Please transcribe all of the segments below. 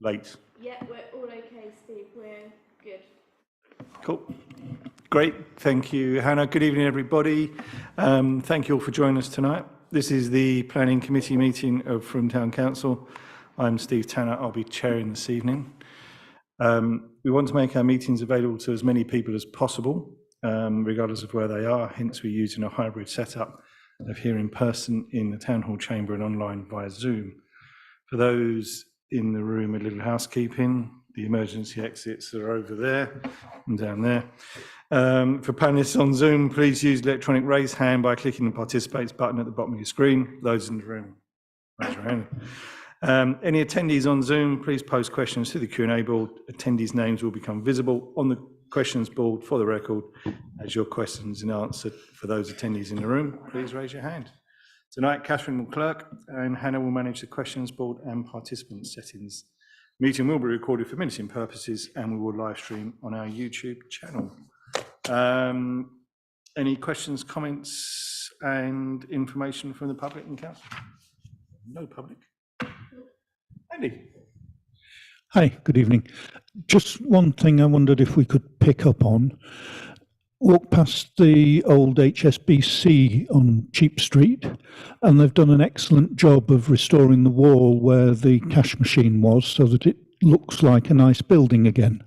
late? Yeah, we're all okay, Steve. We're good. Cool. Great. Thank you, Hannah. Good evening, everybody. Thank you all for joining us tonight. This is the Planning Committee meeting of Frome Town Council. I'm Steve Tanner. I'll be chairing this evening. We want to make our meetings available to as many people as possible, regardless of where they are. Hence, we're using a hybrid setup of here in person in the Town Hall chamber and online via Zoom. For those in the room, a little housekeeping. The emergency exits are over there and down there. For panelists on Zoom, please use the electronic raise hand by clicking the participates button at the bottom of your screen. Those in the room, raise your hand. Any attendees on Zoom, please post questions to the Q&A board. Attendees' names will become visible on the questions board for the record. As your questions are answered for those attendees in the room, please raise your hand. Tonight, Catherine will clerk and Hannah will manage the questions board and participant settings. The meeting will be recorded for minuting purposes and we will live stream on our YouTube channel. Any questions, comments and information from the public in council? No public. Andy. Hi, good evening. Just one thing I wondered if we could pick up on. Walk past the old HSBC on Cheap Street, and they've done an excellent job of restoring the wall where the cash machine was so that it looks like a nice building again.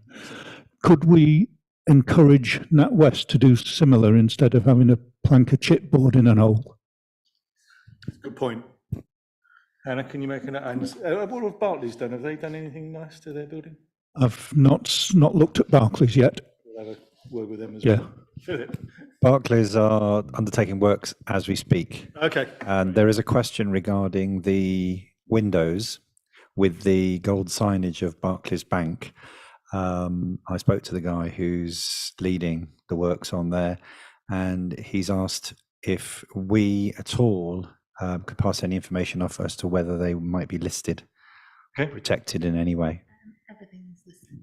Could we encourage NatWest to do similar instead of having a plank of chipboard in an hole? Good point. Hannah, can you make an... And what have Barclays done? Have they done anything nice to their building? I've not looked at Barclays yet. We'll have a word with them as Yeah. well. Philip. Barclays are undertaking works as we speak. Okay. And there is a question regarding the windows with the gold signage of Barclays Bank. I spoke to the guy who's leading the works on there, and he's asked if we at all could pass any information off as to whether they might be listed, protected in any way. Everything's listed.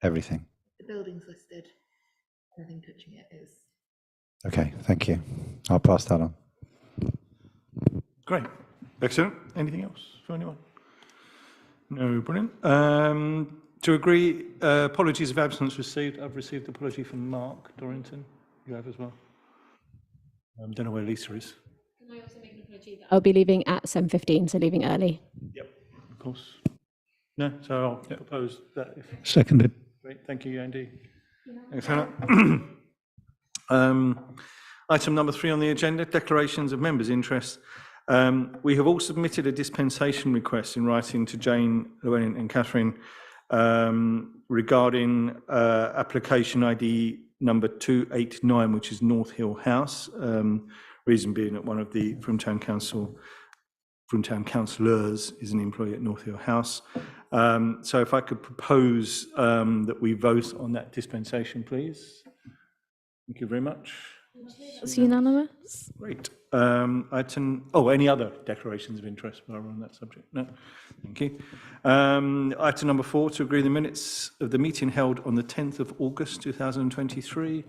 Everything. The building's listed. Everything touching it is. Okay, thank you. I'll pass that on. Great. Excellent. Anything else for anyone? No, brilliant. To agree, apologies of absence received. I've received an apology from Mark Dorrington. You have as well. Don't know where Lisa is. Can I also make an apology that I'll be leaving at 7:15, so leaving early. Yep, of course. No, so I'll propose that. Seconded. Great, thank you, Andy. Thanks, Hannah. Item number 3 on the agenda, declarations of members' interest. We have all submitted a dispensation request in writing to Jane, Llewellyn and Catherine regarding application ID number 289, which is North Hill House. Reason being that one of the Frome Town councillors is an employee at North Hill House. So if I could propose that we vote on that dispensation, please. Thank you very much. It's unanimous. Great. Any other declarations of interest while we're on that subject? No, thank you. Item number 4, to agree the minutes of the meeting held on the 10th of August 2023.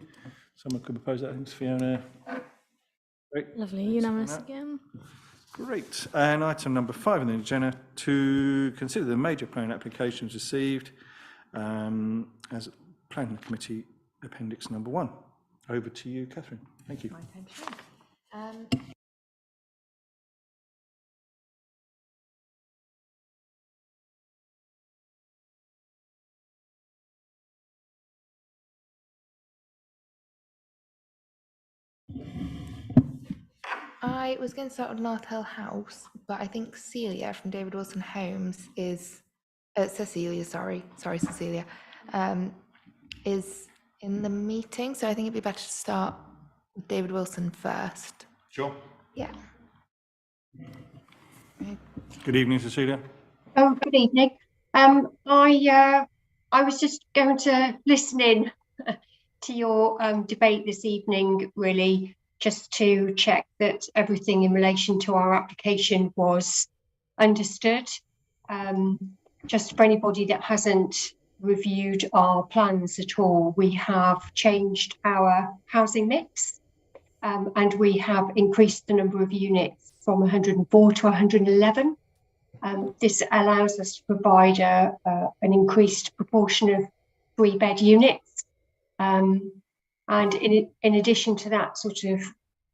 Someone could propose that. Thanks, Fiona. Great. Lovely, unanimous again. Great. And item number 5 on the agenda, to consider the major plan applications received as Planning Committee Appendix number 1. Over to you, Catherine. Thank you. I was going to start with North Hill House, but I think Celia from David Wilson Homes is Cecilia, is in the meeting, so I think it'd be better to start with David Wilson first. Sure. Yeah. Good evening, Cecilia. Oh, good evening. I was just going to listen in to your debate this evening, really, just to check that everything in relation to our application was understood. Just for anybody that hasn't reviewed our plans at all, we have changed our housing mix and we have increased the number of units from 104 to 111. This allows us to provide an increased proportion of 3-bed units. And in addition to that sort of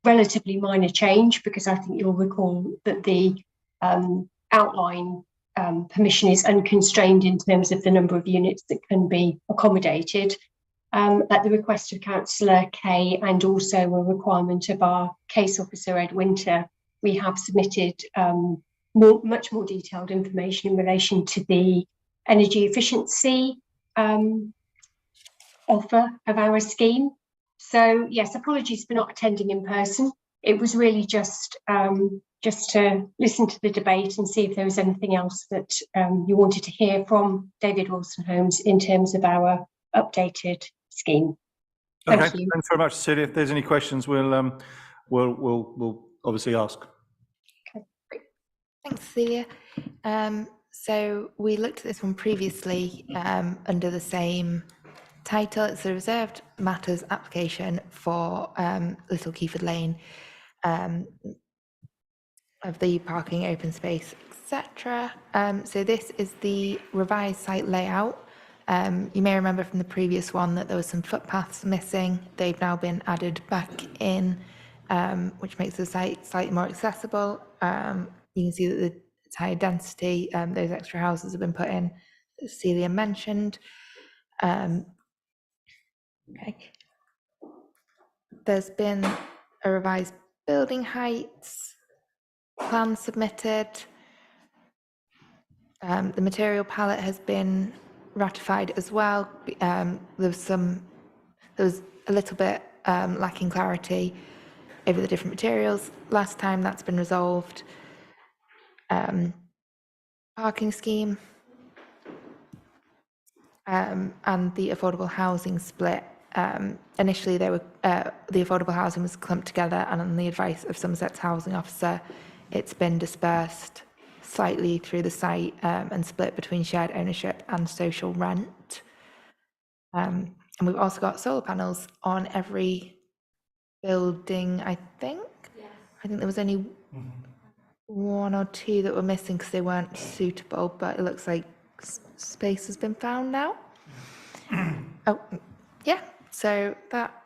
relatively minor change, because I think you'll recall that the outline permission is unconstrained in terms of the number of units that can be accommodated. At the request of Councillor Kay and also a requirement of our case officer, Ed Winter, we have submitted much more detailed information in relation to the energy efficiency offer of our scheme. So yes, apologies for not attending in person. It was really just to listen to the debate and see if there was anything else that you wanted to hear from David Wilson Homes in terms of our updated scheme. Thank you. Thanks very much, Cecilia. If there's any questions, we'll obviously ask. Okay, great. Thanks, Cecilia. So we looked at this one previously under the same title. It's the Reserved Matters application for Little Keyford Lane, of the parking, open space, etc. So this is the revised site layout. You may remember from the previous one that there was some footpaths missing. They've now been added back in, which makes the site slightly more accessible. You can see that it's higher density. Those extra houses have been put in, as Celia mentioned. Okay. There's been a revised building heights plan submitted. The material palette has been ratified as well. There was a little bit lacking clarity over the different materials last time. That's been resolved. Parking scheme and the affordable housing split. Initially, the affordable housing was clumped together, and on the advice of Somerset's housing officer, it's been dispersed slightly through the site and split between shared ownership and social rent. And we've also got solar panels on every building, I think. Yes. I think there was only one or two that were missing because they weren't suitable, but it looks like space has been found now. Oh, yeah. So that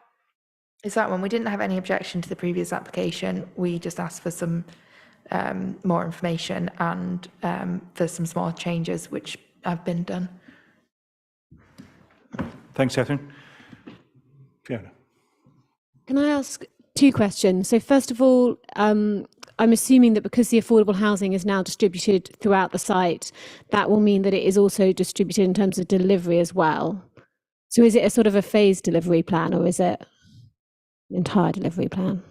is that one. We didn't have any objection to the previous application. We just asked for some more information and for some small changes which have been done. Thanks, Catherine. Fiona. Can I ask 2 questions? So first of all, I'm assuming that because the affordable housing is now distributed throughout the site, that will mean that it is also distributed in terms of delivery as well. So is it a sort of a phased delivery plan, or is it an entire delivery plan?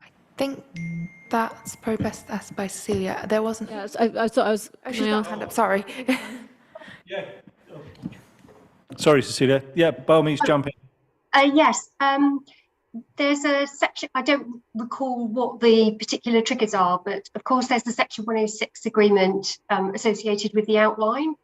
I think that's probably best asked by Cecilia. There wasn't. Yeah, I thought I was. Oh, she's got her hand up. Sorry. Yeah. Sorry, Cecilia. Yeah, by all means, jump in. Yes, there's a section, I don't recall what the particular triggers are, but of course there's the Section 106 agreement associated with the outline,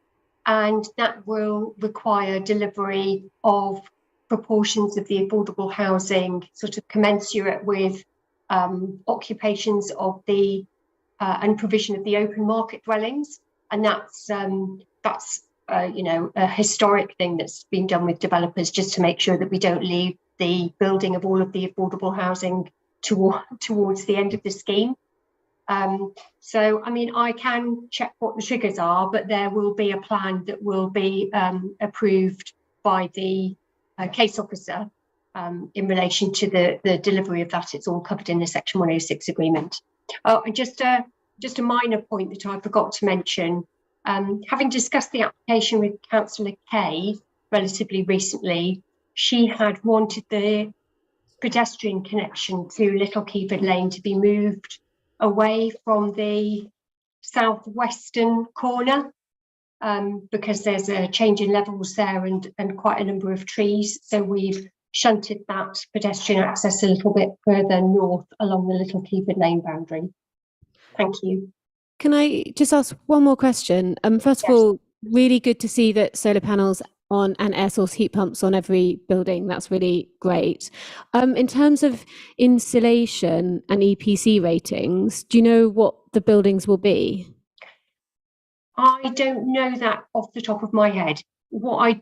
and that will require delivery of proportions of the affordable housing sort of commensurate with occupations of the and provision of the open market dwellings, and that's you know, a historic thing that's been done with developers just to make sure that we don't leave the building of all of the affordable housing towards the end of the scheme. So, I mean, I can check what the triggers are, but there will be a plan that will be approved by the case officer in relation to the delivery of that. It's all covered in the Section 106 agreement. Oh, and just a minor point that I forgot to mention. Having discussed the application with Councillor Kay relatively recently, she had wanted the pedestrian connection to Little Keyford Lane to be moved away from the southwestern corner because there's a change in levels there and quite a number of trees. So we've shunted that pedestrian access a little bit further north along the Little Keyford Lane boundary. Thank you. Can I just ask one more question? First of all, really good to see that solar panels on and air source heat pumps on every building. That's really great. In terms of insulation and EPC ratings, do you know what the buildings will be? I don't know that off the top of my head. What I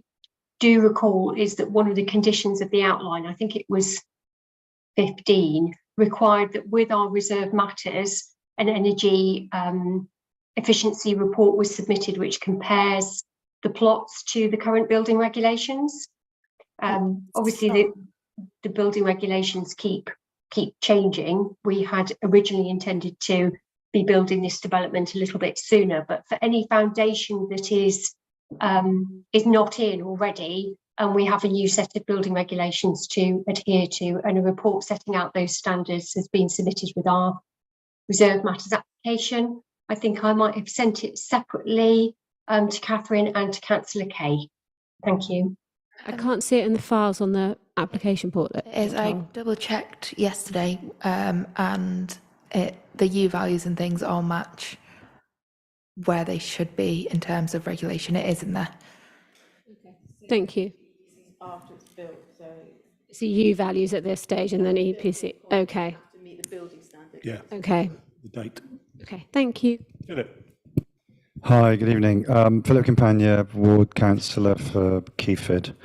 do recall is that one of the conditions of the outline, I think it was 15, required that with our reserve matters, an energy efficiency report was submitted which compares the plots to the current building regulations. Obviously the building regulations keep changing. We had originally intended to be building this development a little bit sooner, but for any foundation that is not in already, and we have a new set of building regulations to adhere to, and a report setting out those standards has been submitted with our reserve matters application. I think I might have sent it separately to Catherine and to Councillor Kay. Thank you. I can't see it in the files on the application portal. I double checked yesterday, and the U values and things all match where they should be in terms of regulation. It is in there. Thank you. After it's built, so So U values at this stage and then EPC. Okay. to meet the building standard. Yeah, Okay. the date. Okay. Thank you. Philip. Hi, good evening. Philip Campagna, Ward Councillor for Keyford.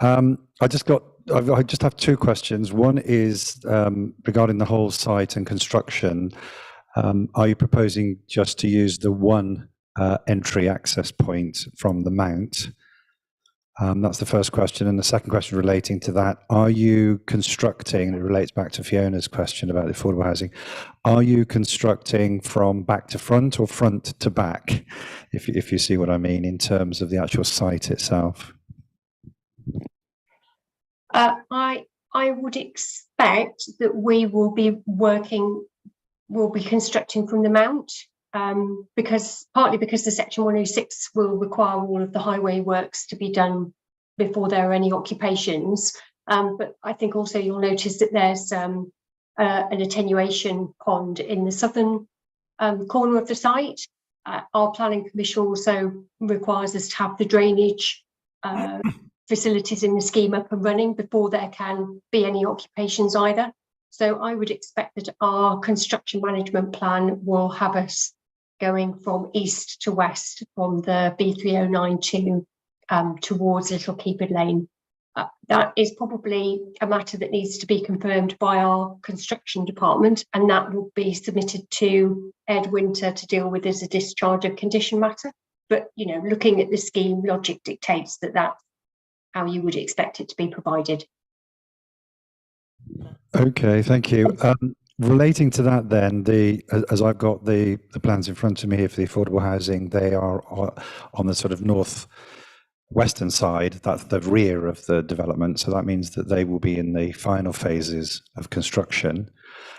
I just have two questions. One is regarding the whole site and construction. Are you proposing just to use the one entry access point from the mount? That's the first question. And the second question relating to that, are you constructing, and it relates back to Fiona's question about the affordable housing, are you constructing from back to front or front to back, if you see what I mean, in terms of the actual site itself? I would expect that we will be constructing from the mount, partly because the Section 106 will require all of the highway works to be done before there are any occupations. But I think also you'll notice that there's an attenuation pond in the southern corner of the site. Our planning permission also requires us to have the drainage facilities in the scheme up and running before there can be any occupations either. So I would expect that our construction management plan will have us going from east to west from the B3092 towards Little Keepard Lane. That is probably a matter that needs to be confirmed by our construction department, and that will be submitted to Ed Winter to deal with as a discharge of condition matter. But, you know, looking at the scheme, logic dictates that that's how you would expect it to be provided. Okay, thank you. Relating to that then, as I've got the plans in front of me here for the affordable housing, they are on the sort of northwestern side. That's the rear of the development. So that means that they will be in the final phases of construction.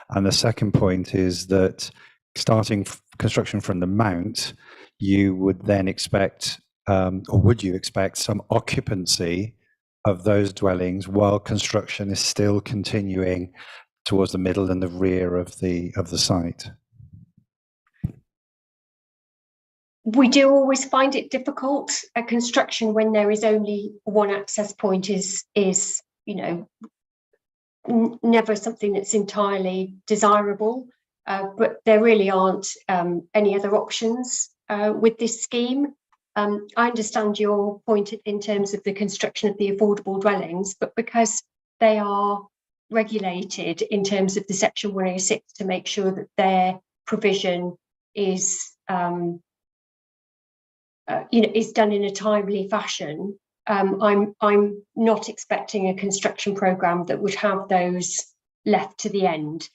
And the second point is that starting construction from the mount, you would then expect, or would you expect, some occupancy of those dwellings while construction is still continuing towards the middle and the rear of the site? We do always find it difficult at construction when there is only one access point is you know, never something that's entirely desirable, but there really aren't any other options with this scheme. I understand your point in terms of the construction of the affordable dwellings, but because they are regulated in terms of the Section 106 to make sure that their provision is is done in a timely fashion, I'm not expecting a construction programme that would have those left to the end.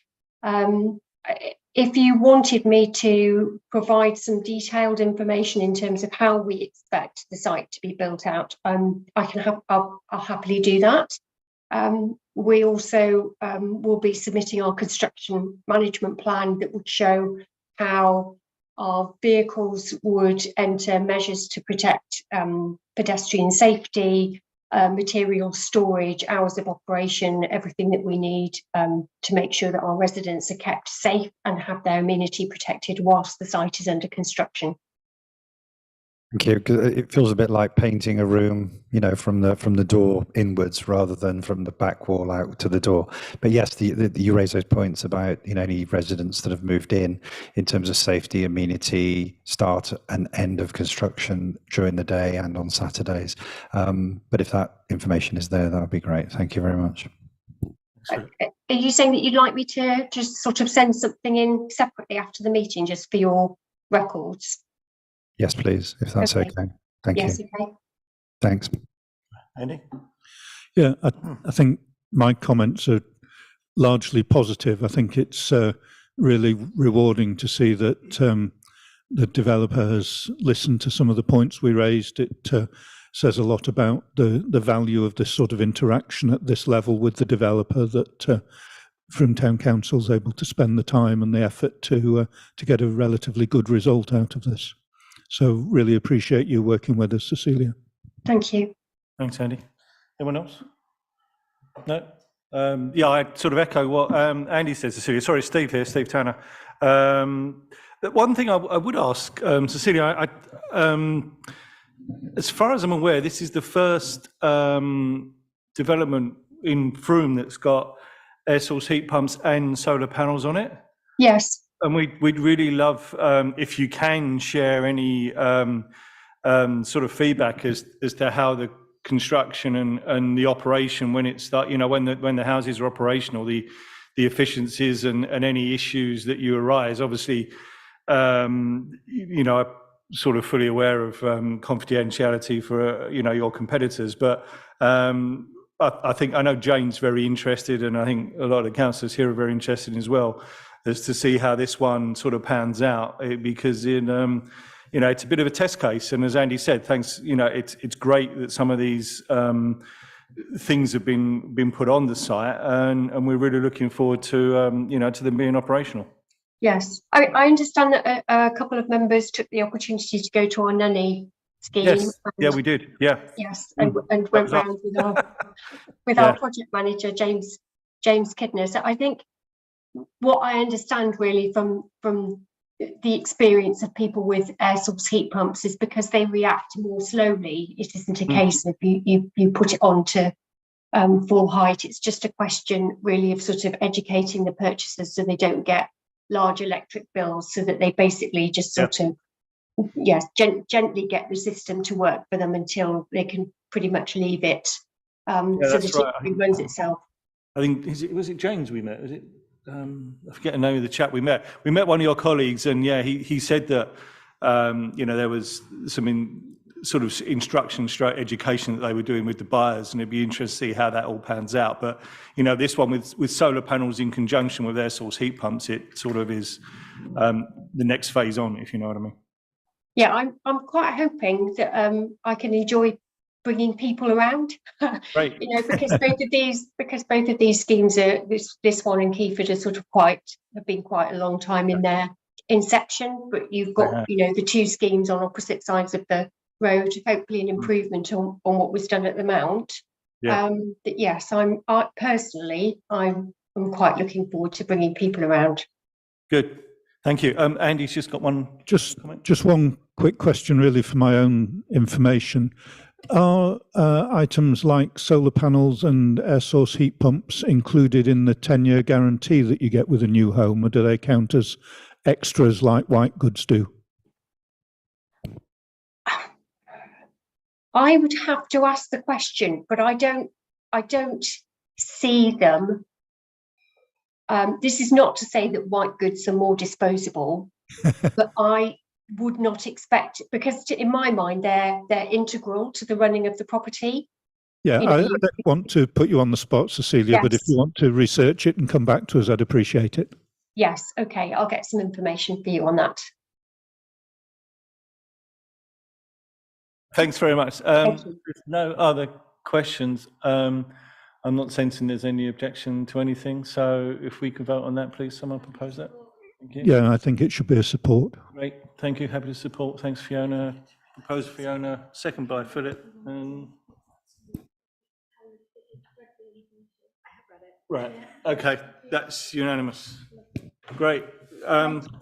If you wanted me to provide some detailed information in terms of how we expect the site to be built out, I'll happily do that. We also will be submitting our construction management plan that would show how our vehicles would enter measures to protect pedestrian safety, material storage, hours of operation, everything that we need to make sure that our residents are kept safe and have their amenity protected whilst the site is under construction. Thank you. 'Cause it feels a bit like painting a room, you know, from the door inwards rather than from the back wall out to the door. But yes, you raise those points about, you know, any residents that have moved in terms of safety, amenity, start and end of construction during the day and on Saturdays. But if that information is there, that would be great. Thank you very much. Are you saying that you'd like me to just sort of send something in separately after the meeting, just for your records? Yes, please, if that's Okay. okay. Thank Yes, you. okay. Thanks. Andy? Yeah, I think my comments are largely positive. I think it's really rewarding to see that the developer has listened to some of the points we raised. It says a lot about the value of this sort of interaction at this level with the developer, that from Town Council is able to spend the time and the effort to get a relatively good result out of this. So really appreciate you working with us, Cecilia. Thank you. Thanks, Andy. Anyone else? No? Yeah, I sort of echo what Andy says, Cecilia. Sorry, Steve here, Steve Tanner. But one thing I would ask, Cecilia, as far as I'm aware, this is the first development in Frome that's got air source heat pumps and solar panels on it. Yes. And we'd really love if you can share any sort of feedback as to how the construction and the operation, when it start, you know, when the houses are operational, the efficiencies and any issues that you arise. Obviously, you know, I'm sort of fully aware of confidentiality for you know, your competitors, but I think I know Jane's very interested, and I think a lot of the councillors here are very interested as well, as to see how this one sort of pans out, because in you know, it's a bit of a test case, and as Andy said, thanks, you know, it's great that some of these things have been put on the site, and we're really looking forward to you know, to them being operational. Yes. I understand that a couple of members took the opportunity to go to our nanny scheme. Yes, yeah, we did. Yeah. Yes, and went round with our project manager, James Kidner. So I think what I understand really from the experience of people with air source heat pumps is because they react more slowly. It isn't a case of you put it on to full height. It's just a question really of sort of educating the purchasers so they don't get large electric bills, so that they basically just sort of gently get the system to work for them until they can pretty much leave it so that it runs itself. I think was it James we met? Was it? I forget the name of the chap we met. We met one of your colleagues, and yeah, he said that you know, there was some sort of instruction stroke education that they were doing with the buyers, and it'd be interesting to see how that all pans out. But you know, this one with solar panels in conjunction with air source heat pumps, it sort of is the next phase on, if you know what I mean. Yeah, I'm quite hoping that I can enjoy bringing people around. Right. You know, because both of these schemes are this one and Keyford are have been quite a long time in their inception. But you've got you know, the two schemes on opposite sides of the road. Hopefully, an improvement on what was done at the Mount. Yeah. But yes, I'm quite looking forward to bringing people around. Good. Thank you. Andy's just got one. Just one quick question, really, for my own information. Are items like solar panels and air source heat pumps included in the 10-year guarantee that you get with a new home, or do they count as extras like white goods do? I would have to ask the question, but I don't see them. This is not to say that white goods are more disposable, but I would not expect, because in my mind they're integral to the running of the property. Yeah, You know, I don't want to put you on the spot, Cecilia, but if Yes. you want to research it and come back to us, I'd appreciate it. Yes, okay, I'll get some information for you on that. Thanks very much. Thank you. If no other questions, I'm not sensing there's any objection to anything. So if we can vote on that, please, someone propose that. Thank you. Yeah, I think it should be a support. Great. Thank you. Happy to support. Thanks, Fiona. Proposed Fiona, second by Philip. Right. Okay. That's unanimous. Great.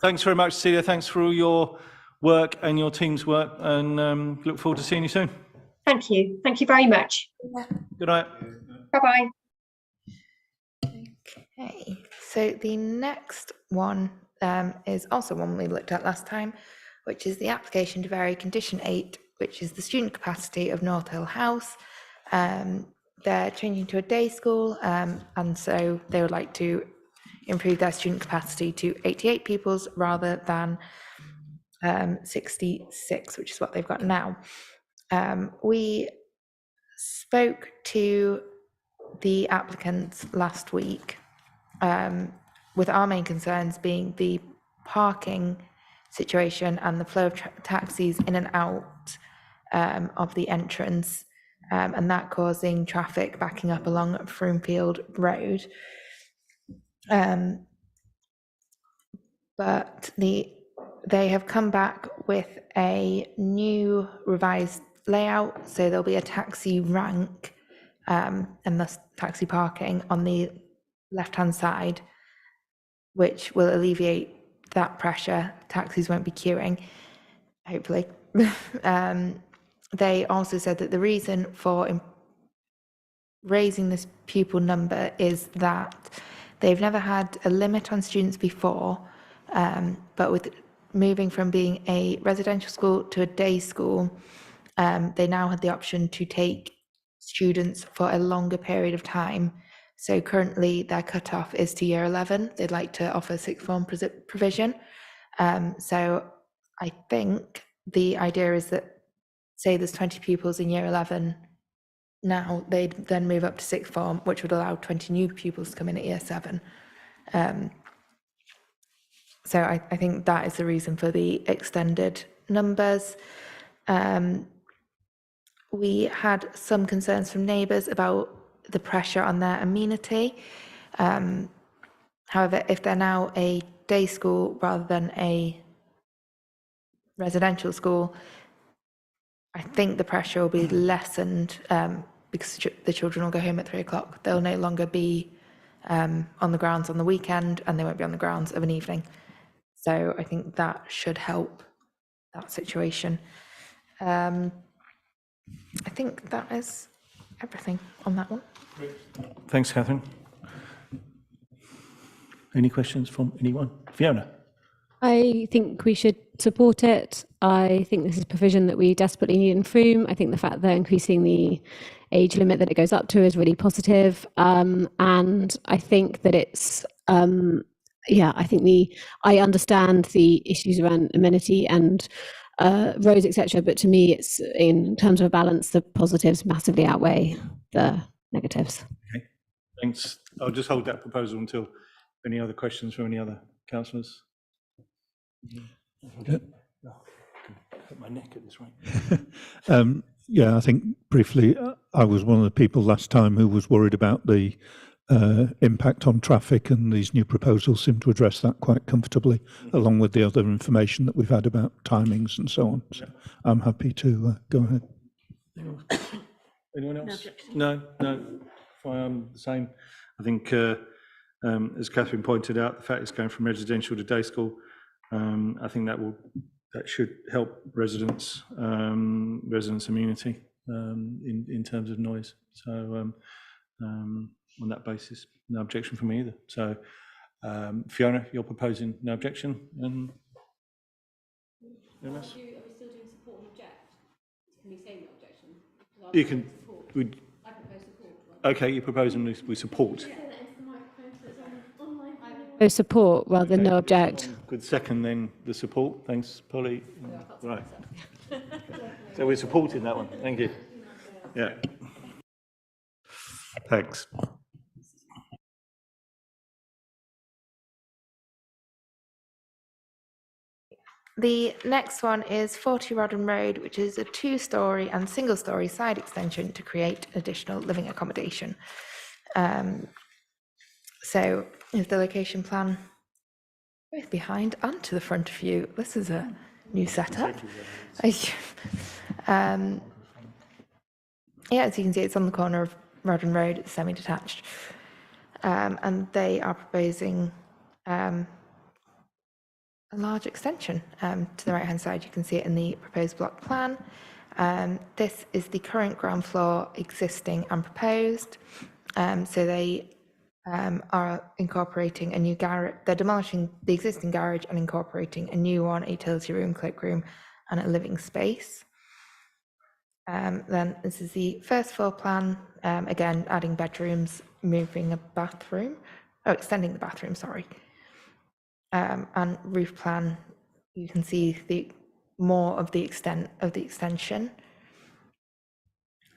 Thanks very much, Celia. Thanks for all work and your team's work, and look forward to seeing you soon. Thank you. Thank you very much. Good night. Bye-bye. Okay, so the next one is also one we looked at last time, which is the application to vary condition 8, which is the student capacity of North Hill House. They're changing to a day school, and so they would like to improve their student capacity to 88 pupils rather than 66, which is what they've got now. We spoke to the applicants last week, with our main concerns being the parking situation and the flow of taxis in and out of the entrance, and that causing traffic backing up along Froomfield Road. But they have come back with a new revised layout, so there'll be a taxi rank and thus taxi parking on the left-hand side, which will alleviate that pressure. Taxis won't be queuing, hopefully. They also said that the reason for raising this pupil number is that they've never had a limit on students before, but with moving from being a residential school to a day school, they now had the option to take students for a longer period of time. So currently their cutoff is to year 11. They'd like to offer sixth form provision. So I think the idea is that, say there's 20 pupils in year 11 now, they'd then move up to sixth form, which would allow 20 new pupils to come in at year 7. So I think that is the reason for the extended numbers. We had some concerns from neighbours about the pressure on their amenity. However, if they're now a day school rather than a residential school, I think the pressure will be lessened because the children will go home at 3 o'clock. They'll no longer be on the grounds on the weekend, and they won't be on the grounds of an evening. So I think that should help that situation. I think that is everything on that one. Thanks, Catherine. Any questions from anyone? Fiona? I think we should support it. I think this is provision that we desperately need in Frome. I think the fact that they're increasing the age limit that it goes up to is really positive. And I think that it's, I understand the issues around amenity and roads, etc. But to me, it's in terms of a balance, the positives massively outweigh the negatives. Okay, thanks. I'll just hold that proposal until any other questions from any other councillors. Yeah. Hurt my neck at this rate. Yeah, I think briefly, I was one of the people last time who was worried about the impact on traffic, and these new proposals seem to address that quite comfortably, along with the other information that we've had about timings and so on. So I'm happy to go ahead. Anyone else? No. I'm the same. I think, as Catherine pointed out, the fact it's going from residential to day school, I think that should help residents' immunity in terms of noise. So on that basis, no objection from me either. So Fiona, you're proposing no objection, and Are we still doing support and object? Can we say no objection? you can. I propose support. Okay, you're proposing we support. So support rather than no object. Good second, then the support. Thanks, Polly. Right. So we're supporting that one. Thank you. Yeah. Thanks. The next one is 40 Rodden Road, which is a 2-storey and single-storey side extension to create additional living accommodation. So is the location plan both behind and to the front of you. This is a new setup. Yeah, as you can see, it's on the corner of Rodden Road. It's semi-detached. And they are proposing a a large extension. To the right-hand side, you can see it in the proposed block plan. This is the current ground floor, existing and proposed. So they are incorporating a new garage. They're demolishing the existing garage and incorporating a new one, a utility room, cloakroom, and a living space. Then this is the first floor plan. Again, adding bedrooms, moving a bathroom, extending the bathroom, sorry. And roof plan, you can see the more of the extent of the extension.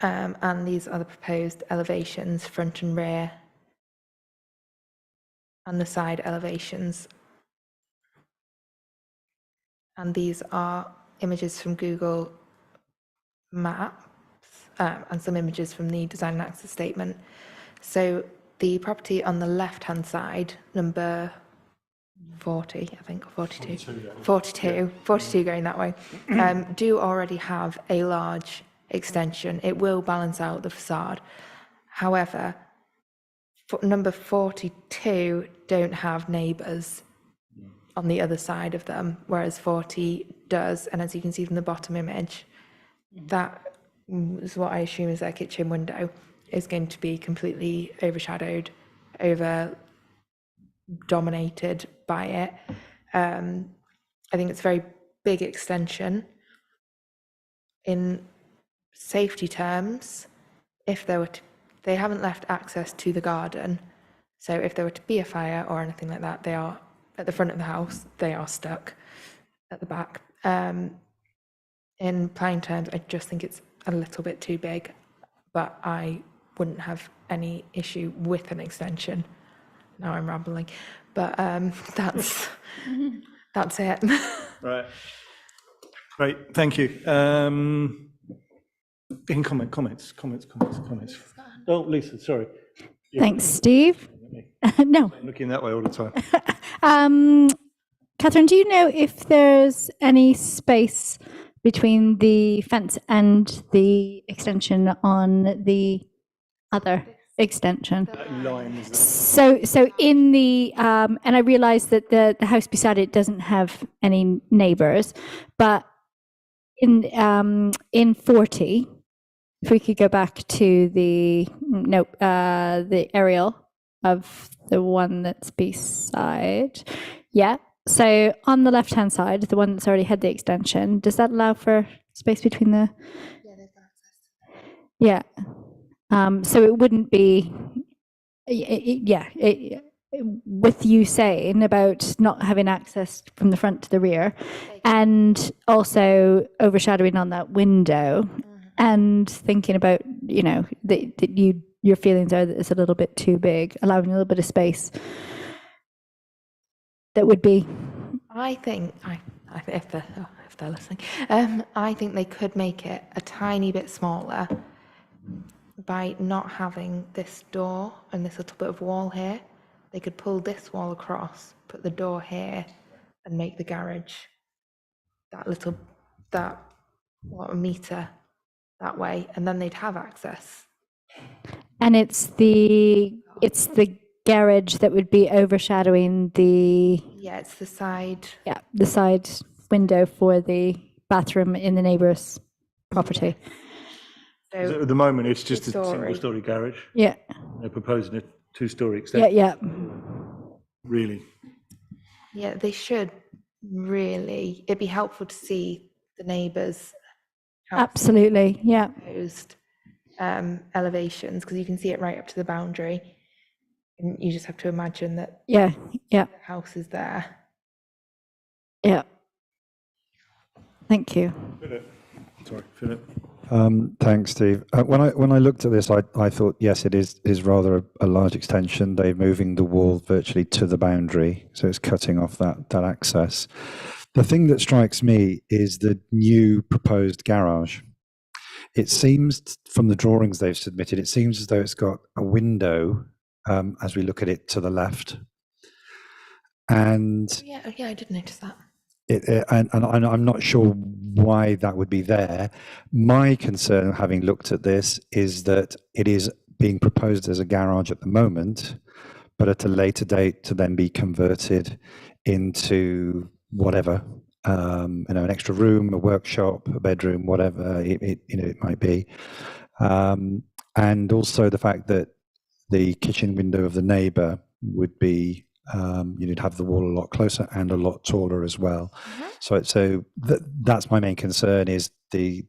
And these are the proposed elevations, front and rear, and the side elevations. And these are images from Google Maps and some images from the design and access statement. So the property on the left-hand side, number 40, I think, or 42, 42 going that way, do already have a large extension. It will balance out the facade. However, number 42 don't have neighbours on the other side of them, whereas 40 does. And as you can see from the bottom image, that is what I assume is their kitchen window, is going to be completely overshadowed, dominated by it. I think it's a very big extension. In safety terms, if there were to, they haven't left access to the garden, so if there were to be a fire or anything like that, they are at the front of the house, they are stuck at the back. In planning terms, I just think it's a little bit too big, but I wouldn't have any issue with an extension. Now I'm rambling, but that's it. Right. Great, thank you. In comments. Oh, Lisa, sorry. Yeah. Thanks, Steve. No. I'm looking that way all the time. Catherine, do you know if there's any space between the fence and the extension on the other extension? So in the and I realize that the house beside it doesn't have any neighbors, but in 40, if we could go back to the aerial of the one that's beside, yeah. So on the left-hand side, the one that's already had the extension, does that allow for space between the? Yeah, there's access. Yeah. So it wouldn't be, with you saying about not having access from the front to the rear, and also overshadowing on that window, and thinking about, that your feelings are that it's a little bit too big, allowing a little bit of space. That would be. I think, if they're listening, I think they could make it a tiny bit smaller by not having this door and this little bit of wall here. They could pull this wall across, put the door here, and make the garage a meter that way, and then they'd have access. And it's the garage that would be overshadowing the. Yeah, it's the side. Yeah, the side window for the bathroom in the neighbour's property. So At the moment, it's just a two-storey. single-story garage. Yeah, They're proposing a two-story extension. yeah. Really. Yeah, they should really. It'd be helpful to see the neighbours. Absolutely, yeah. Proposed elevations, because you can see it right up to the boundary. And you just have to imagine that Yeah, yeah, the house is there. yeah. Thank you. Sorry, Philip. Thanks, Steve. When I looked at this, I thought, yes, it is rather a large extension. They're moving the wall virtually to the boundary, so it's cutting off that access. The thing that strikes me is the new proposed garage. It seems, from the drawings they've submitted, it seems as though it's got a window, as we look at it, to the left. And Yeah, I did notice that. and I'm not sure why that would be there. My concern, having looked at this, is that it is being proposed as a garage at the moment, but at a later date to then be converted into whatever, an extra room, a workshop, a bedroom, whatever it might be. And also the fact that the kitchen window of the neighbour would be, you'd have the wall a lot closer and a lot taller as well. So that's my main concern, is the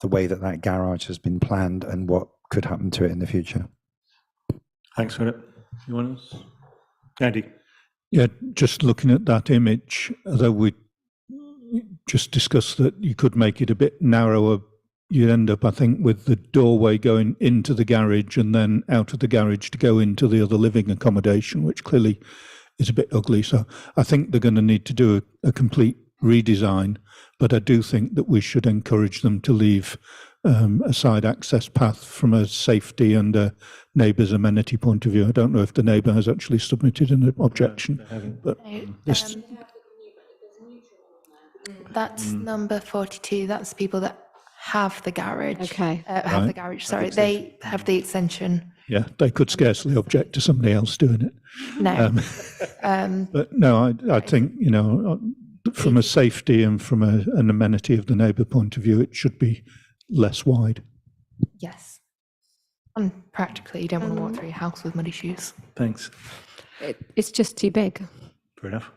way that garage has been planned and what could happen to it in the future. Thanks, Philip. You want us? Andy? Yeah, just looking at that image, although we just discussed that you could make it a bit narrower, you'd end up, I think, with the doorway going into the garage and then out of the garage to go into the other living accommodation, which clearly is a bit ugly. So I think they're going to need to do a complete redesign, but I do think that we should encourage them to leave a side access path from a safety and a neighbour's amenity point of view. I don't know if the neighbour has actually submitted an objection, but this, That's number 42. That's people that have the garage. Okay. Have the garage, sorry. They have the extension. yeah, they could scarcely object to somebody else doing it. No. But no, I think, from a safety and from an amenity of the neighbour point of view, it should be less wide. Yes. And practically, you don't want to walk through your house with muddy shoes. Thanks. It's just too big. Fair enough.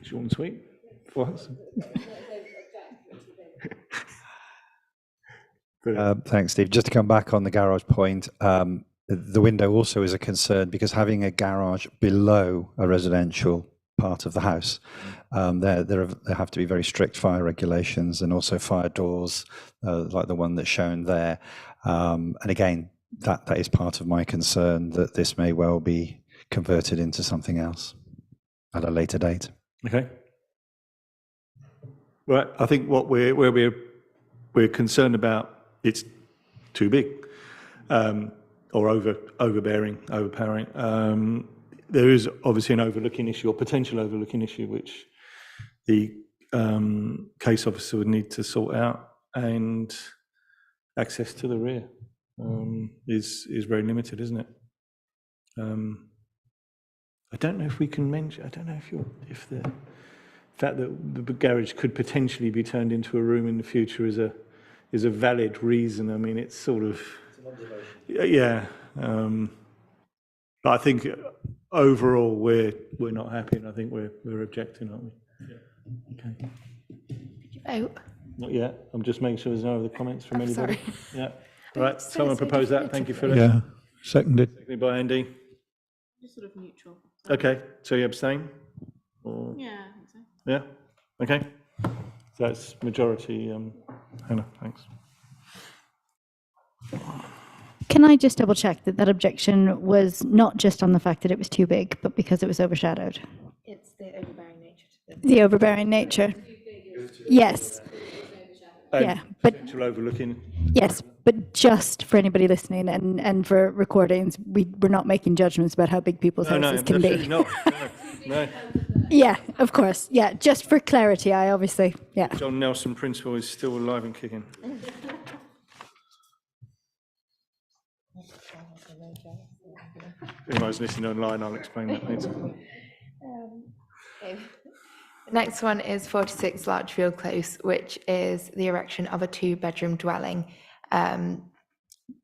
Short and sweet for us. Thanks, Steve. Just to come back on the garage point, the window also is a concern, because having a garage below a residential part of the house, there have to be very strict fire regulations, and also fire doors, like the one that's shown there. And again, that is part of my concern, that this may well be converted into something else at a later date. Okay. Right. I think what we're concerned it's too big, or overpowering. There is obviously an overlooking issue, or potential overlooking issue, which the case officer would need to sort out, and access to the rear is very limited, isn't it? I don't know if we can mention. I don't know if the fact that the garage could potentially be turned into a room in the future is a valid reason. I mean, it's sort of, yeah. But I think overall we're not happy, and I think we're objecting, aren't we? Yeah. Okay. Did you vote? Not yet. I'm just making sure there's no other comments from Oh, anybody. sorry. Yeah. Right. Someone proposed that. Thank you, Philip. Yeah, seconded. Seconded by Andy. Just sort of neutral. Okay. So you abstain? Or, Yeah, I think so. yeah. Okay. So that's majority. Hannah, thanks. Can I just double check that objection was not just on the fact that it was too big, but because it was overshadowed? It's the overbearing nature to The overbearing nature. Yes. Yeah, but Potential overlooking. yes, but just for anybody listening and for recordings, we're not making judgments about how big people's houses can absolutely be. not. No. Yeah, of course. Yeah, just for clarity, I obviously, yeah. John Nelson principle is still alive and kicking. If anyone's listening online, I'll explain that later. The next one is 46 Larchfield Close, which is the erection of a 2-bedroom dwelling.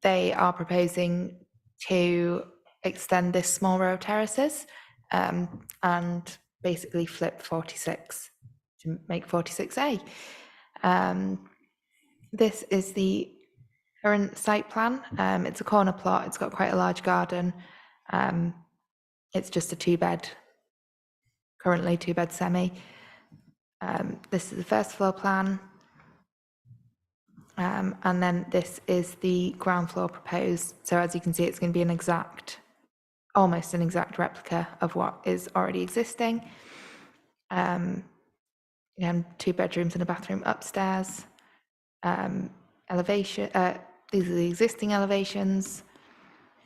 They are proposing to extend this small row of terraces and basically flip 46 to make 46A. This is the current site plan. It's a corner plot. It's got quite a large garden. It's just a 2-bed, currently 2-bed semi. This is the first floor plan. And then this is the ground floor proposed. So as you can see, it's going to be almost an exact replica of what is already existing. And 2 bedrooms and a bathroom upstairs. Elevation, these are the existing elevations,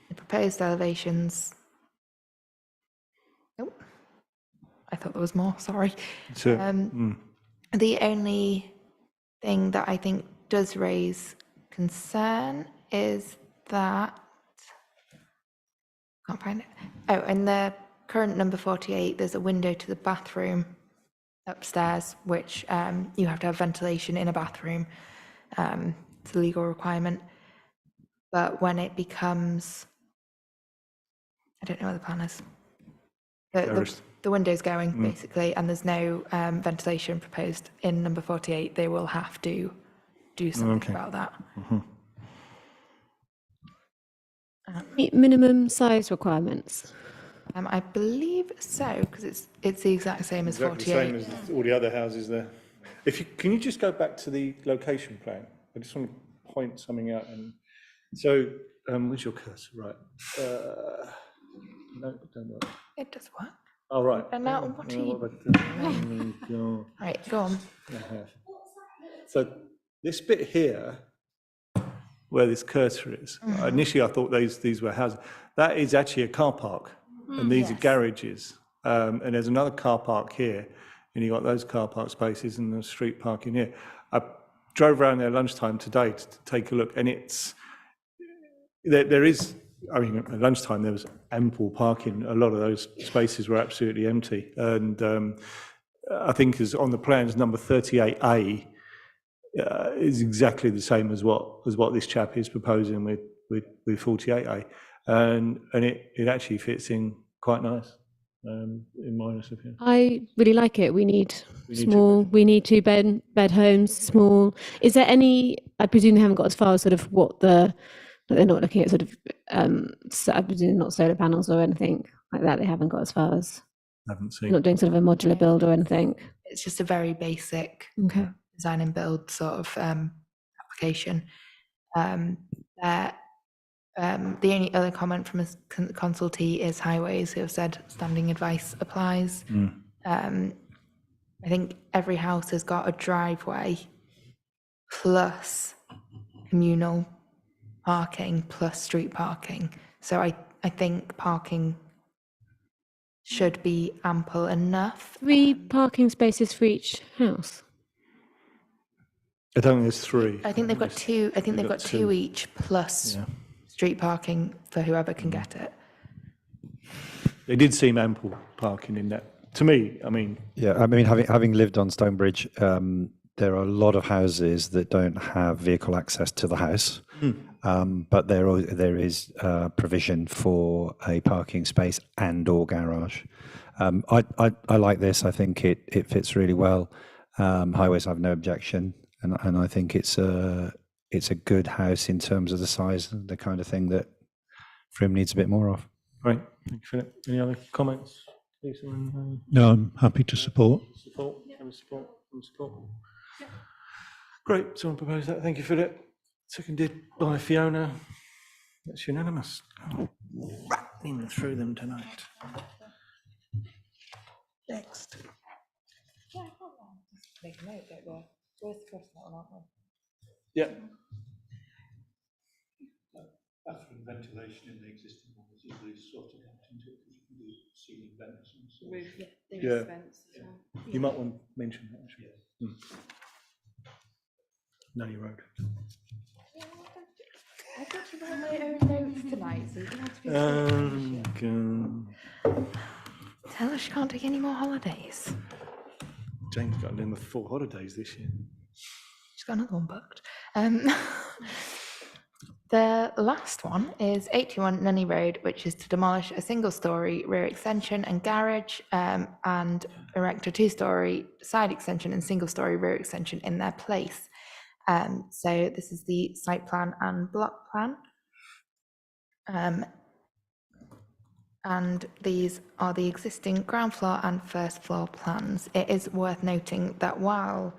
the proposed elevations. Oh, I thought there was more, sorry. So, The only thing that I think does raise concern is that, can't find it. Oh, in the current number 48, there's a window to the bathroom upstairs, which you have to have ventilation in a bathroom. It's a legal requirement. But when it becomes, I don't know what the plan is. The window's going, basically, and there's no ventilation proposed in number 48. They will have to do something about that. Minimum size requirements. I believe so, because it's the exact same as Exactly 48. the same as all the other houses there. Can you just go back to the location plan? I just want to point something out. And so, where's your cursor? Right. No, it don't work. It does work. Oh, right. And now what are you? Oh, Right, go on. so this bit here, where this cursor is, initially I thought these were houses. That is actually a car park, and these are garages. And there's another car park here, and you got those car park spaces and the street parking here. I drove around there lunchtime today to take a look, and there is. I mean, at lunchtime there was ample parking. A lot of those spaces were absolutely empty, and I think as on the plans, number 38A is exactly the same as what this chap is proposing with 48A, and it actually fits in quite nice, in my honest opinion. I really like it. We need small. We need 2-bed homes. Small. Is there any? I presume they haven't got as far as sort of what the. They're not looking at sort of. I presume not solar panels or anything like that. They haven't got as far as. Haven't seen. Not doing sort of a modular build or anything. It's just a very basic Okay. design and build sort of application. The only other comment from a consultee is Highways, who have said standing advice applies. I think every house has got a driveway plus communal parking plus street parking. So I think parking should be ample enough. 3 parking spaces for each house. I don't think there's 3. I think they've got 2. I think they've got 2 2 each plus Yeah. street parking for whoever can get it. They did seem ample parking in that. To me, I mean, Yeah, I mean, having lived on Stonebridge, there are a lot of houses that don't have vehicle access to the house, but there is provision for a parking space and/or garage. I like this. I think it fits really well. Highways have no objection, and I think it's a good house in terms of the size, the kind of thing that Frome needs a bit more of. right. Thank you, Philip. Any other comments? Lisa, No, I'm happy to support. support? Support? Great. Someone proposed that. Thank you, Philip. Seconded by Fiona. That's unanimous. Oh, rattling through them tonight. Next. Make a note that we're discussing that one, aren't we? Yeah. Bathroom ventilation in the existing one is easily sorted out into it, because you can do ceiling vents and so on. Yeah. You might want to mention that, actually. Know your road. I got to write my own notes tonight, so you don't have to be Tell her she can't take any more holidays. Jane's got them with 4 holidays this year. She's got another one booked. The last one is 81 Nunney Road, which is to demolish a single-storey rear extension and garage, and erect a 2-storey side extension and single-storey rear extension in their place. So this is the site plan and block plan. And these are the existing ground floor and first floor plans. It is worth noting that while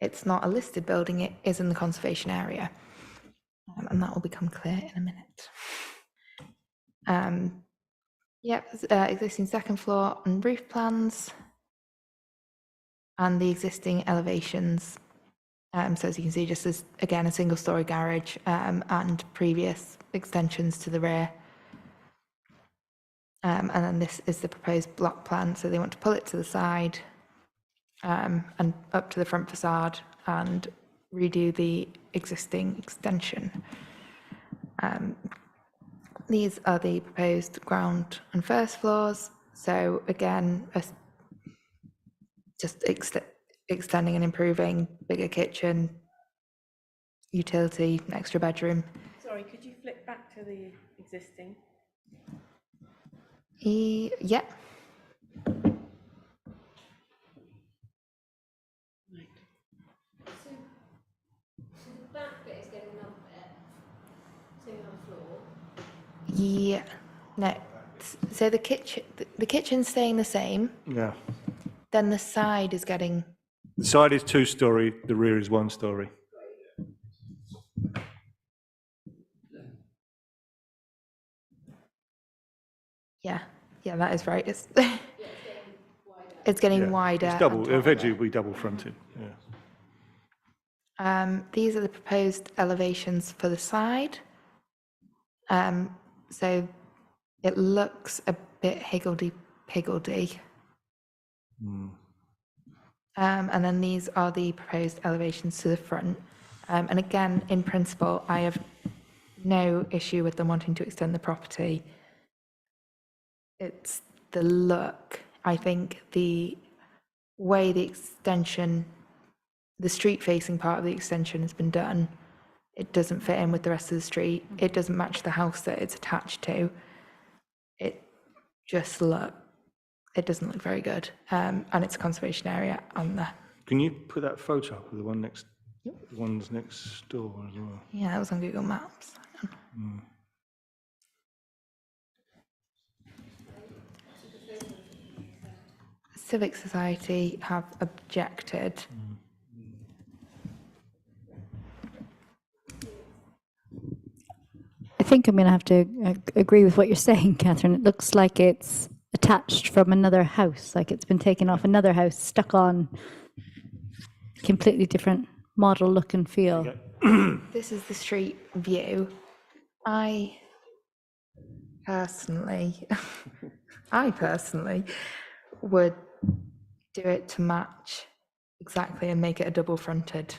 it's not a listed building, it is in the conservation area. And that will become clear in a minute. Existing second floor and roof plans. And the existing elevations. So as you can see, just as, again, a single-storey garage and previous extensions to the rear. And then this is the proposed block plan. So they want to pull it to the side and up to the front facade and redo the existing extension. These are the proposed ground and first floors. So again, just extending and improving, bigger kitchen, utility, extra bedroom. Sorry, could you flip back to the existing? Yeah. So the back bit is getting another bit, sitting on the floor. Yeah. No. So the kitchen's staying the same. Yeah. Then the side is getting. The side is 2-storey, the rear is 1-storey. Yeah, that is right. It's getting Yeah. wider. It's and double, taller. eventually it'll be double fronted, yeah. These are the proposed elevations for the side. So it looks a bit higgledy-piggledy. And then these are the proposed elevations to the front. And again, in principle, I have no issue with them wanting to extend the property. It's the look. I think the way the extension, the street-facing part of the extension has been done, it doesn't fit in with the rest of the street. It doesn't match the house that it's attached to. It doesn't look very good. And it's a conservation area on the. Can you put that photo up of the one next, the ones next door as well? Yeah, that was on Google Maps. Civic Society have objected. I think I'm going to have to agree with what you're saying, Catherine. It looks like it's attached from another house, like it's been taken off another house, stuck on, completely different model look and feel. This is the street view. I personally would do it to match exactly and make it a double fronted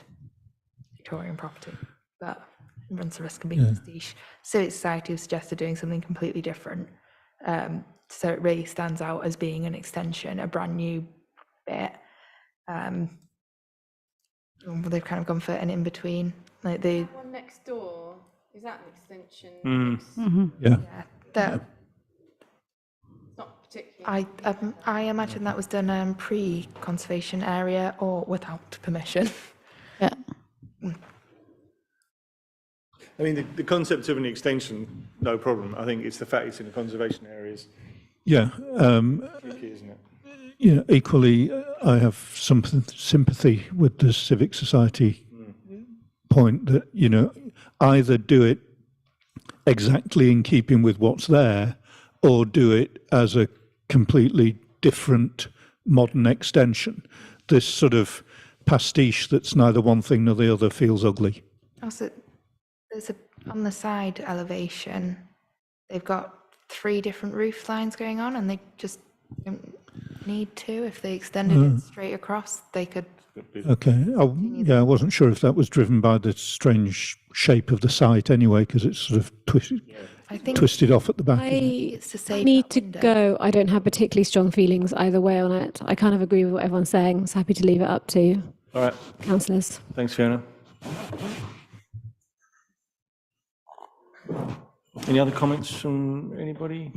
Victorian property, but it runs the risk of being prestige. Civic Society have suggested doing something completely different. So it really stands out as being an extension, a brand new bit. They've kind of gone for an in between, like the That one next door, is that an extension? Yeah. that It's not particularly. I imagine that was done pre-conservation area or without permission. Yeah. I mean, the concept of an extension, no problem. I think it's the fact it's in the conservation areas, Yeah. tricky, isn't it? Yeah, equally, I have some sympathy with the Civic Society point that, either do it exactly in keeping with what's there or do it as a completely different modern extension. This sort of pastiche that's neither one thing nor the other feels ugly. Also, on the side elevation, they've got 3 different roof lines going on, and they just don't need to. If they extended it straight across, they could. Okay. I wasn't sure if that was driven by the strange shape of the site anyway, because it's sort of I think twisted off at the back. it's to save need that to window. go. I don't have particularly strong feelings either way on it. I kind of agree with what everyone's saying. I was happy to leave it up to All right, councillors. thanks, Fiona. Any other comments from anybody?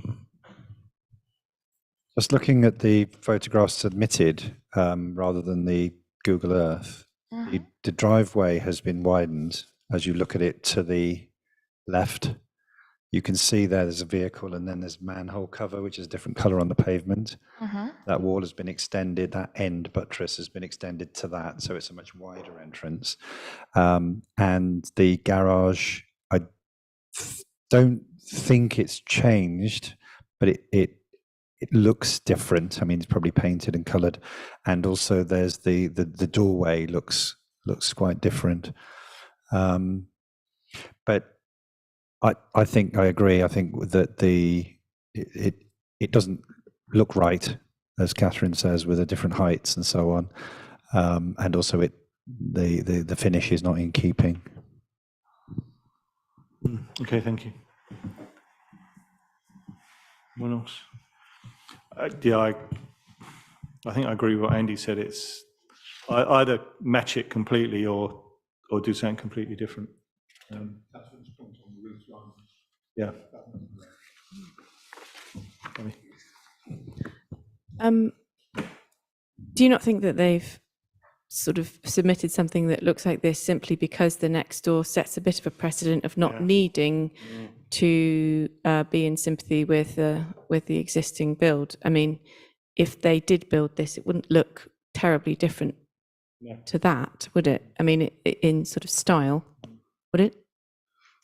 Just looking at the photographs submitted rather than the Google Earth, the driveway has been widened. As you look at it to the left, you can see there's a vehicle and then there's manhole cover, which is a different color on the pavement. That wall has been extended, that end buttress has been extended to that, so it's a much wider entrance. And the garage, I don't think it's changed, but it looks different. I mean, it's probably painted and colored, and also there's the doorway looks quite different. But I think I agree. I think that it doesn't look right, as Catherine says, with the different heights and so on, and also the finish is not in keeping. Okay, thank you. Anyone else? I think I agree with what Andy said. It's either match it completely or do something completely different. Yeah. Do you not think that they've sort of submitted something that looks like this simply because the next door sets a bit of a precedent of not needing to be in sympathy with the existing build? I mean, if they did build this, it wouldn't look terribly different to that, would it? I mean, in sort of style, would it?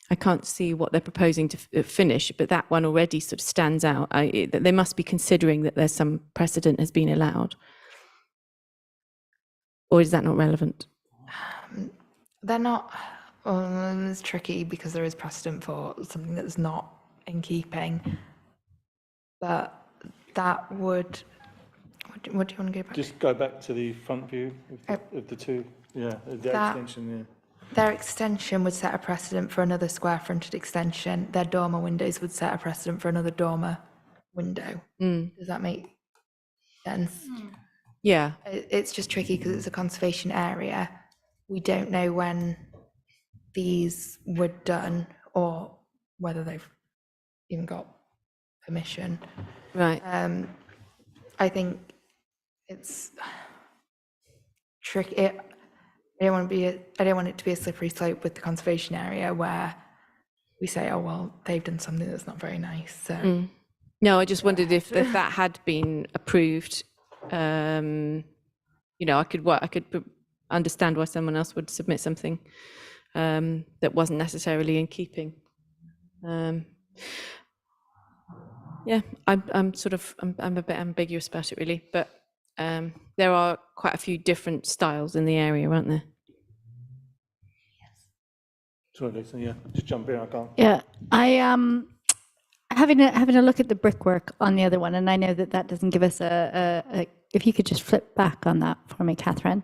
I can't see what they're proposing to finish, but that one already sort of stands out. They must be considering that there's some precedent has been allowed. Or is that not relevant? They're not, it's tricky because there is precedent for something that's not in keeping. But that would, what do you want to go back to? Just go back to the front view of the two. Yeah, the extension, yeah. Their extension would set a precedent for another square fronted extension. Their dormer windows would set a precedent for another dormer window. Does that make sense? Yeah. It's just tricky because it's a conservation area. We don't know when these were done or whether they've even got permission. Right. I think it's tricky. I don't want it to be a slippery slope with the conservation area where we say, oh, well, they've done something that's not very nice. So. No, I just wondered if that had been approved. You know, I could understand why someone else would submit something that wasn't necessarily in keeping. Yeah, I'm a bit ambiguous about it really, but there are quite a few different styles in the area, aren't there? Sorry, Lisa, yeah, just jump in, I can't. Yeah, I having a look at the brickwork on the other one, and I know that doesn't give us a if you could just flip back on that for me, Catherine.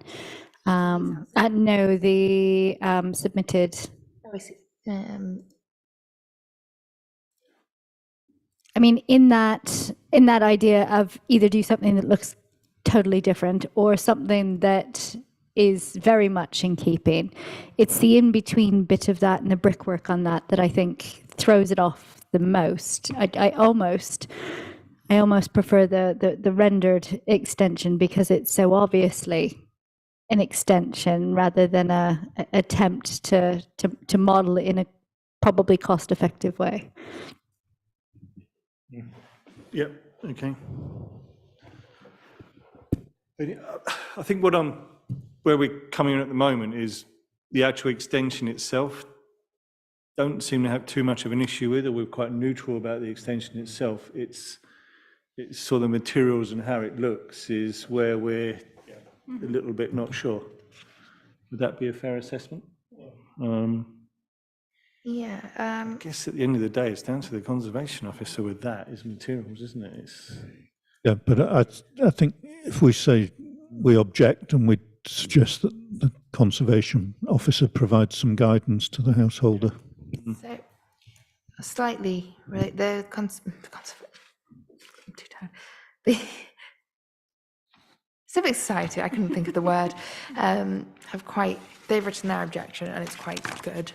I know the submitted. I mean, in that idea of either do something that looks totally different or something that is very much in keeping, it's the in-between bit of that and the brickwork on that I think throws it off the most. I almost prefer the rendered extension because it's so obviously an extension rather than a attempt to model it in a probably cost-effective way. Yep, okay. I think where we're coming in at the moment is the actual extension itself. Don't seem to have too much of an issue with, or we're quite neutral about the extension itself. It's sort of the materials and how it looks is where we're a little bit not sure. Would that be a fair assessment? Yeah. I guess at the end of the day, it's down to the conservation officer with that, is materials, isn't it? Yeah, but I think if we say we object and we suggest that the conservation officer provides some guidance to the householder. So, slightly, right? The Civic Society, I couldn't think of the word, they've written their objection and it's quite good.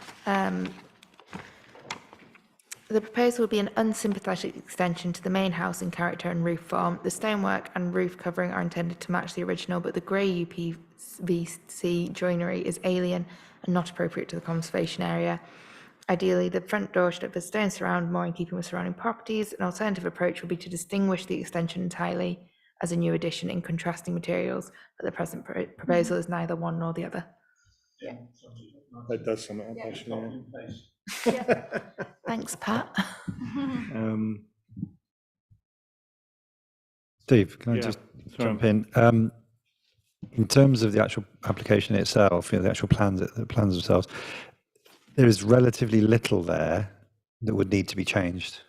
The proposal would be an unsympathetic extension to the main house in character and roof form. The stonework and roof covering are intended to match the original, but the grey UPVC joinery is alien and not appropriate to the conservation area. Ideally, the front door should have a stone surround more in keeping with surrounding properties. An alternative approach would be to distinguish the extension entirely as a new addition in contrasting materials, but the present proposal is neither one nor the other. Yeah, that does sum it up, actually. Thanks, Pat. Steve, can I just jump in? In terms of the actual application itself, the actual plans themselves, there is relatively little there that would need to be changed,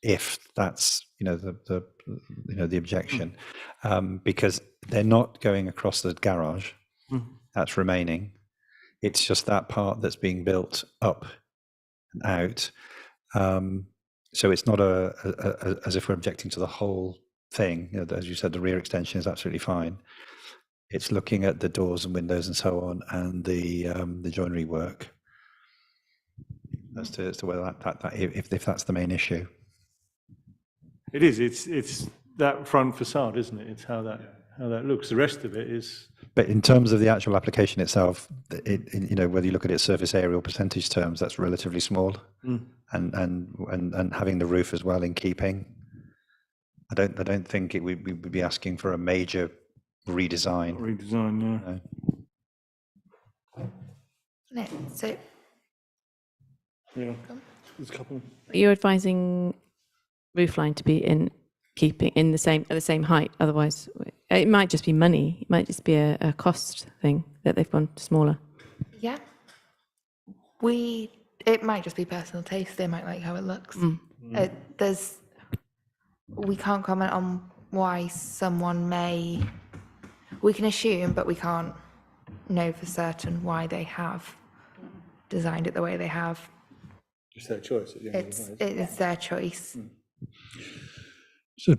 if that's the objection, because they're not going across the garage. That's remaining. It's just that part that's being built up and out. So it's not as if we're objecting to the whole thing. As you said, the rear extension is absolutely fine. It's looking at the doors and windows and so on, and the joinery work as to whether that if that's the main issue. It is. It's that front facade, isn't it? It's how that looks. The rest of it is. But in terms of the actual application itself, whether you look at it surface area or percentage terms, that's relatively small, and having the roof as well in keeping. I don't think we would be asking for a major redesign. Redesign, yeah. No, so Yeah. There's a couple. You're advising roofline to be in keeping in the same height. Otherwise, it might just be money. It might just be a cost thing that they've gone smaller. yeah, it might just be personal taste. They might like how it looks. We can't comment on why someone may. We can assume, but we can't know for certain why they have designed it the way they have. It's their choice. At the end of the day, isn't it? It's their choice. So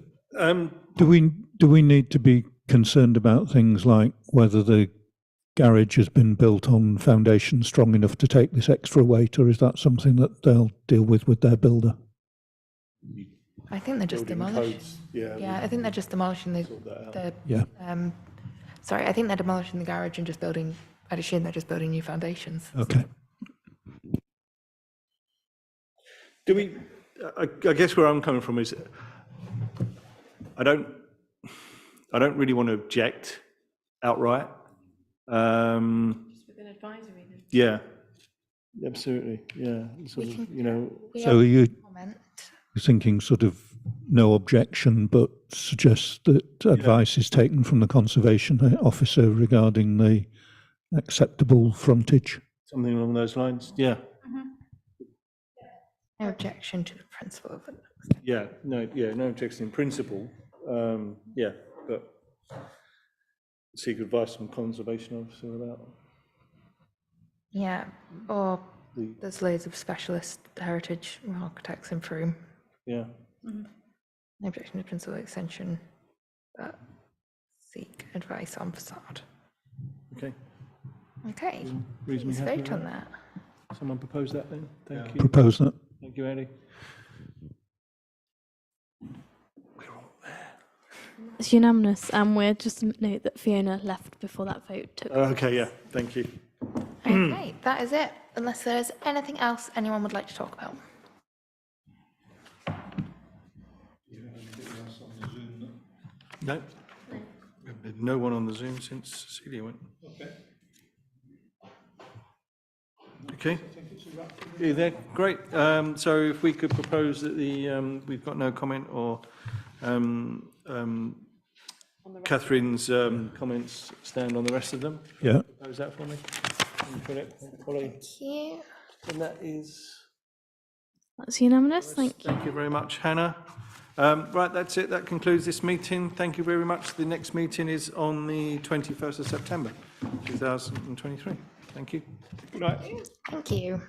do we need to be concerned about things like whether the garage has been built on foundation strong enough to take this extra weight, or is that something that they'll deal with their builder? I think they're just Building demolishing. codes, yeah. Yeah, I think they're just demolishing the. Yeah. Sorry, I think they're demolishing the garage and just building. I'd assume they're just building new foundations. Okay. Do we? I guess where I'm coming from is, I don't really want to object outright. With an advisory. Yeah, absolutely. Yeah, sort of, So are you Comment. thinking sort of no objection, but suggest that advice is taken from the conservation officer regarding the acceptable frontage? something along those lines. Yeah, No objection to the principle of it. yeah, no objection in principle. Yeah, but seek advice from conservation officer about. Yeah, or there's loads of specialist heritage architects in Frome. Yeah. No objection to principal extension, but seek advice on facade. Okay. Okay, Reasonably please happy vote with on that? that. Someone propose that then? Thank you. Propose that. Thank you, Andy. It's unanimous, and we're just to note that Fiona left before that vote took. Okay, yeah, thank you. Okay, that is it, unless there's anything else anyone would like to talk about. No? No one on the Zoom since Cecilia went. Okay. Yeah, there, great. So if we could propose that we've got no comment or Catherine's comments stand on the rest of them. Yeah. Propose that for me. Holly. Thank you. And that is. That's unanimous, thank you. Thank you very much, Hannah. Right, that's it. That concludes this meeting. Thank you very much. The next meeting is on the 21st of September, 2023. Thank you. Good night. Thank you.